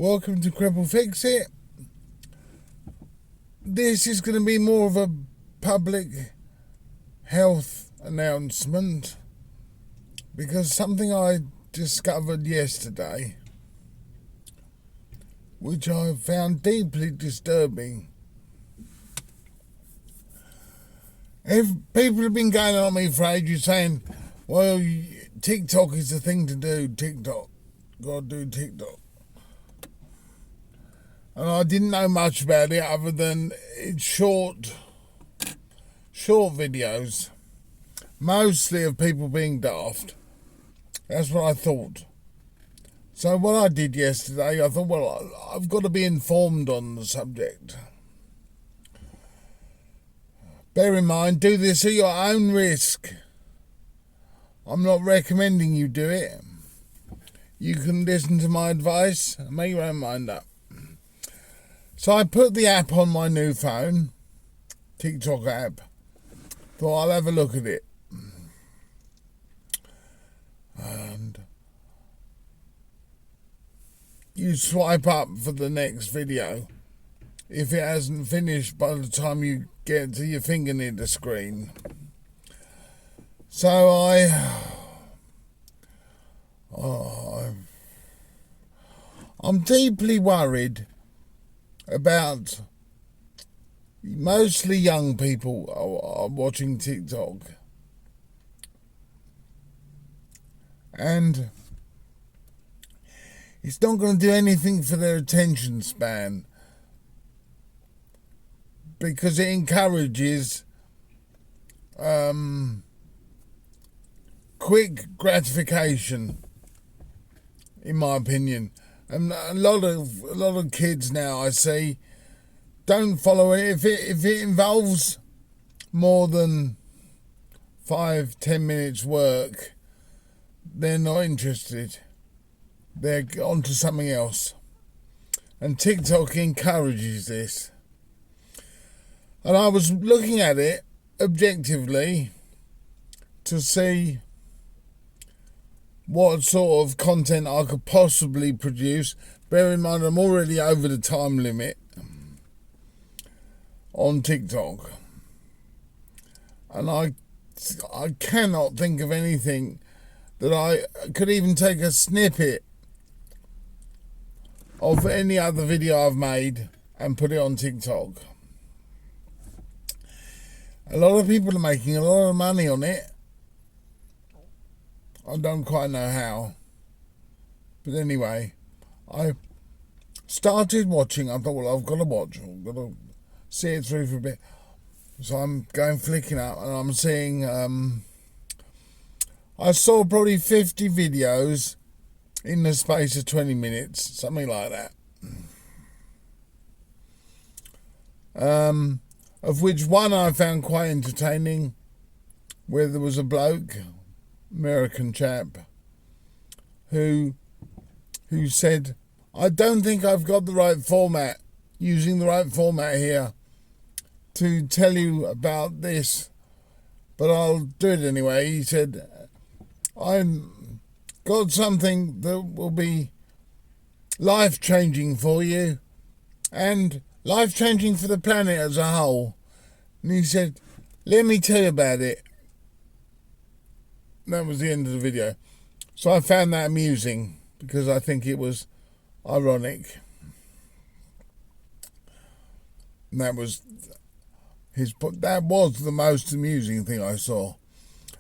Welcome to Cripple Fix It. This is going to be more of a public health announcement because something I discovered yesterday, which I found deeply disturbing. If people have been going on me for ages saying, well, TikTok is the thing to do, gotta do TikTok. And I didn't know much about it other than it's short videos, mostly of people being daft. That's what I thought. So what I did yesterday, I thought, well, I've got to be informed on the subject. Bear in mind, do this at your own risk. I'm not recommending you do it. You can listen to my advice and make your own mind up. So I put the app on my new phone, TikTok app. Thought I'll have a look at it. And you swipe up for the next video if it hasn't finished by the time you get to your finger near the screen. So I'm deeply worried about mostly young people are watching TikTok, and it's not going to do anything for their attention span because it encourages quick gratification, in my opinion. And a lot of kids now I see don't follow it. If it involves more than 5-10 minutes work, they're not interested. They're on to something else. And TikTok encourages this. And I was looking at it objectively to see what sort of content I could possibly produce. Bear in mind, I'm already over the time limit on TikTok. And I cannot think of anything that I could even take a snippet of any other video I've made and put it on TikTok. A lot of people are making a lot of money on it. I don't quite know how. But anyway, I started watching. I thought, well, I've got to watch. I've got to see it through for a bit. So I'm going flicking up and I'm seeing... I saw probably 50 videos in the space of 20 minutes. Something like that. Of which one I found quite entertaining, where there was a bloke, American chap, who said, I don't think I've got the right format, using the right format here to tell you about this, but I'll do it anyway. He said, I've got something that will be life-changing for you and life-changing for the planet as a whole. And he said, let me tell you about it. That was the end of the video. So I found that amusing because I think it was ironic. And that was the most amusing thing I saw.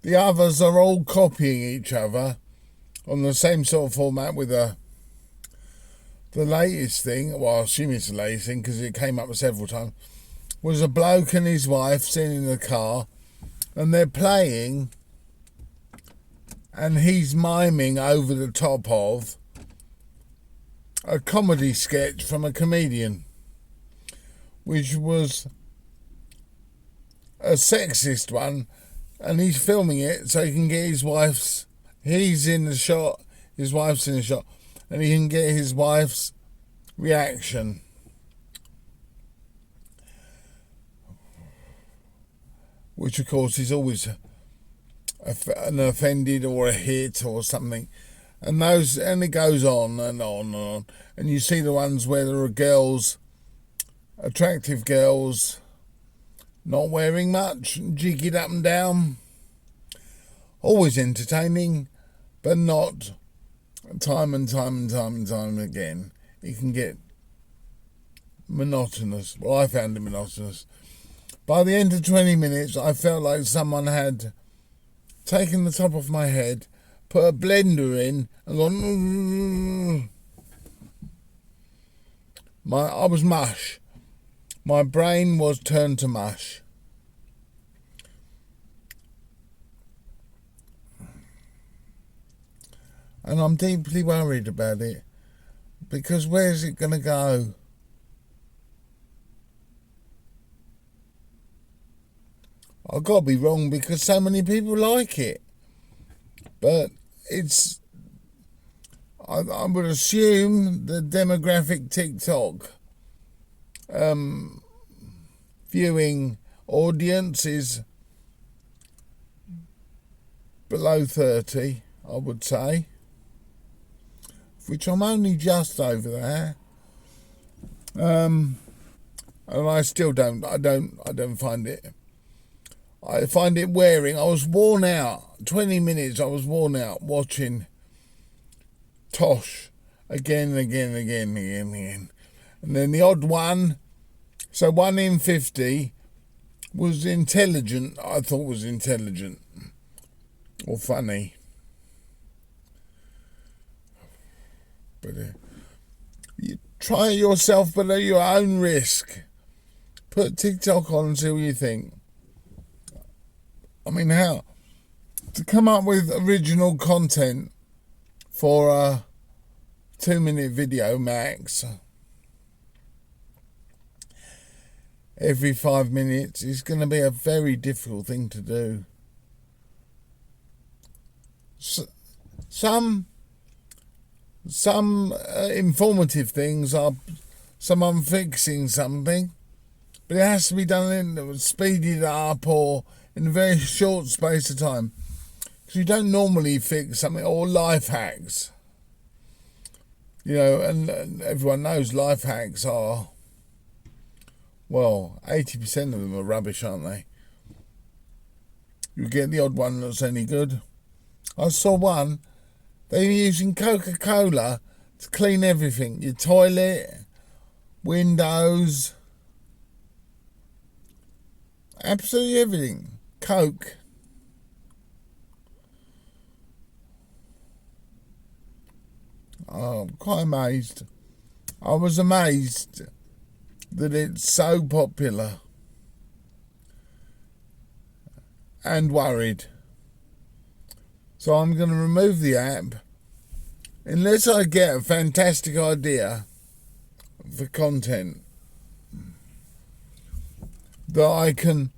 The others are all copying each other on the same sort of format with the latest thing, well, I assume it's the latest thing because it came up several times, was a bloke and his wife sitting in the car and they're playing and he's miming over the top of a comedy sketch from a comedian, which was a sexist one, and he's filming it so he can get he's in the shot, his wife's in the shot, and he can get his wife's reaction. Which, of course, is always an offended or a hit or something. and it goes on and on and on. And you see the ones where there are girls, attractive girls, not wearing much, jiggied up and down. Always entertaining, but not time and time again. It can get monotonous. Well, I found it monotonous. By the end of 20 minutes, I felt like someone had taken the top off my head, put a blender in, and gone. I was mush. My brain was turned to mush. And I'm deeply worried about it, because where's it going to go? I've got to be wrong, because so many people like it. But I would assume the demographic TikTok viewing audience is below 30, I would say, which I'm only just over there. And I still don't find it. I find it wearing. I was worn out. 20 minutes I was worn out watching Tosh again. And then the odd one, so 1 in 50 was intelligent, I thought was intelligent or funny. But you try it yourself, but at your own risk. Put TikTok on and see what you think. I mean, how to come up with original content for a 2-minute video max every 5 minutes is going to be a very difficult thing to do. Some informative things are someone fixing something, but it has to be done speeded up or in a very short space of time, because you don't normally fix something, or life hacks. You know, and everyone knows life hacks are, well, 80% of them are rubbish, aren't they? You get the odd one that's any good. I saw one, they were using Coca-Cola to clean everything. Your toilet, windows, absolutely everything. Coke. I'm quite amazed. I was amazed that it's so popular, and worried. So I'm going to remove the app unless I get a fantastic idea for content that I can.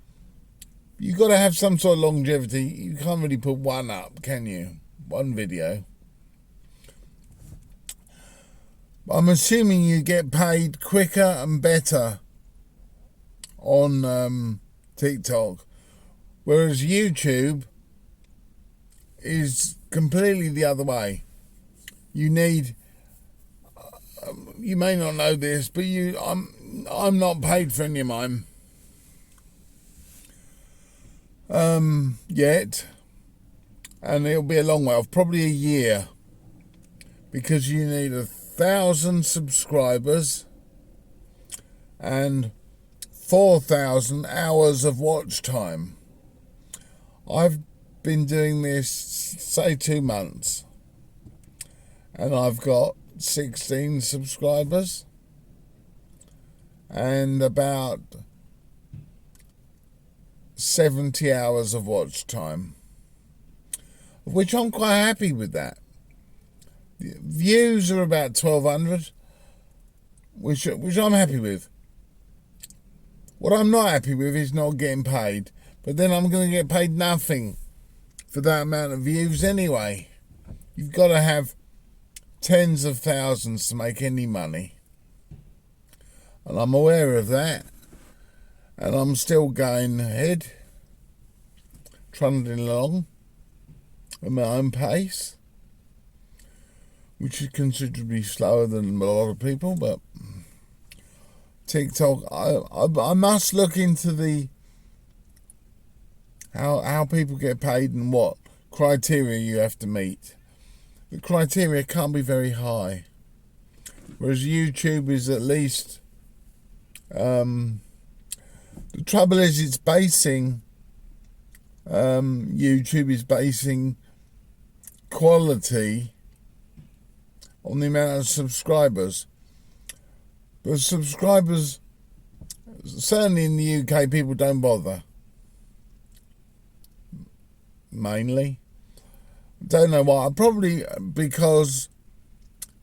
You've got to have some sort of longevity. You can't really put one up, can you? One video. I'm assuming you get paid quicker and better on TikTok, whereas YouTube is completely the other way. You need. You may not know this, but I'm not paid for any of mine. Yet, and it'll be a long way off, probably a year, because you need 1,000 subscribers and 4,000 hours of watch time. I've been doing this, say, 2 months, and I've got 16 subscribers and about 70 hours of watch time, which I'm quite happy with that. The views are about 1,200, which I'm happy with. What I'm not happy with is not getting paid, but then I'm going to get paid nothing for that amount of views anyway. You've got to have tens of thousands to make any money, and I'm aware of that. And I'm still going ahead, trundling along at my own pace. which is considerably slower than a lot of people, but TikTok, I must look into the how people get paid and what criteria you have to meet. The criteria can't be very high, whereas YouTube is at least. The trouble is, it's basing. YouTube is basing quality on the amount of subscribers. But subscribers, certainly in the UK, people don't bother. Mainly. Don't know why. Probably because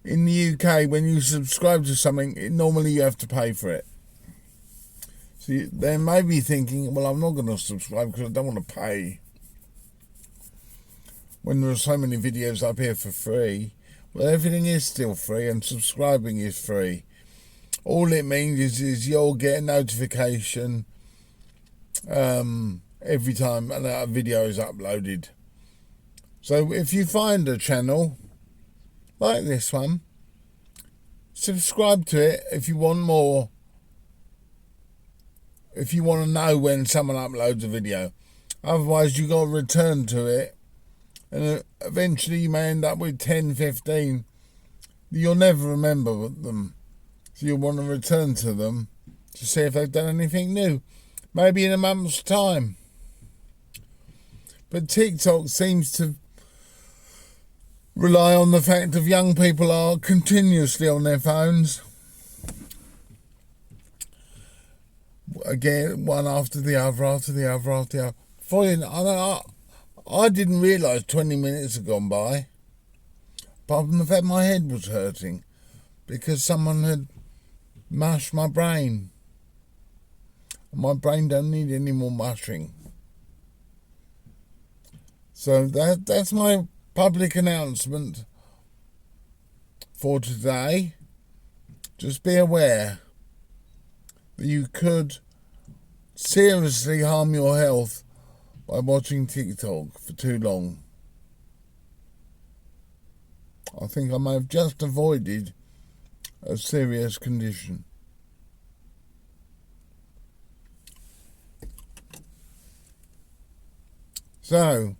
in the UK, when you subscribe to something, normally you have to pay for it. So they may be thinking, well, I'm not going to subscribe because I don't want to pay. When there are so many videos up here for free, well, everything is still free and subscribing is free. All it means is you'll get a notification every time a video is uploaded. So if you find a channel like this one, subscribe to it if you want more. If you want to know when someone uploads a video. Otherwise, you got to return to it. And eventually you may end up with 10, 15. You'll never remember them. So you'll want to return to them to see if they've done anything new. Maybe in a month's time. But TikTok seems to rely on the fact of young people are continuously on their phones. Again, one after the other, after the other, after the other. I didn't realise 20 minutes had gone by. Apart from the fact my head was hurting because someone had mashed my brain. My brain don't need any more mushing. So that's my public announcement for today. Just be aware that you could seriously harm your health by watching TikTok for too long. I think I may have just avoided a serious condition. So,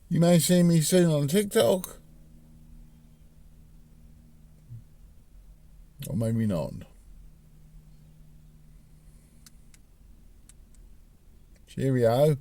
you may see me soon on TikTok, or maybe not. Cheerio.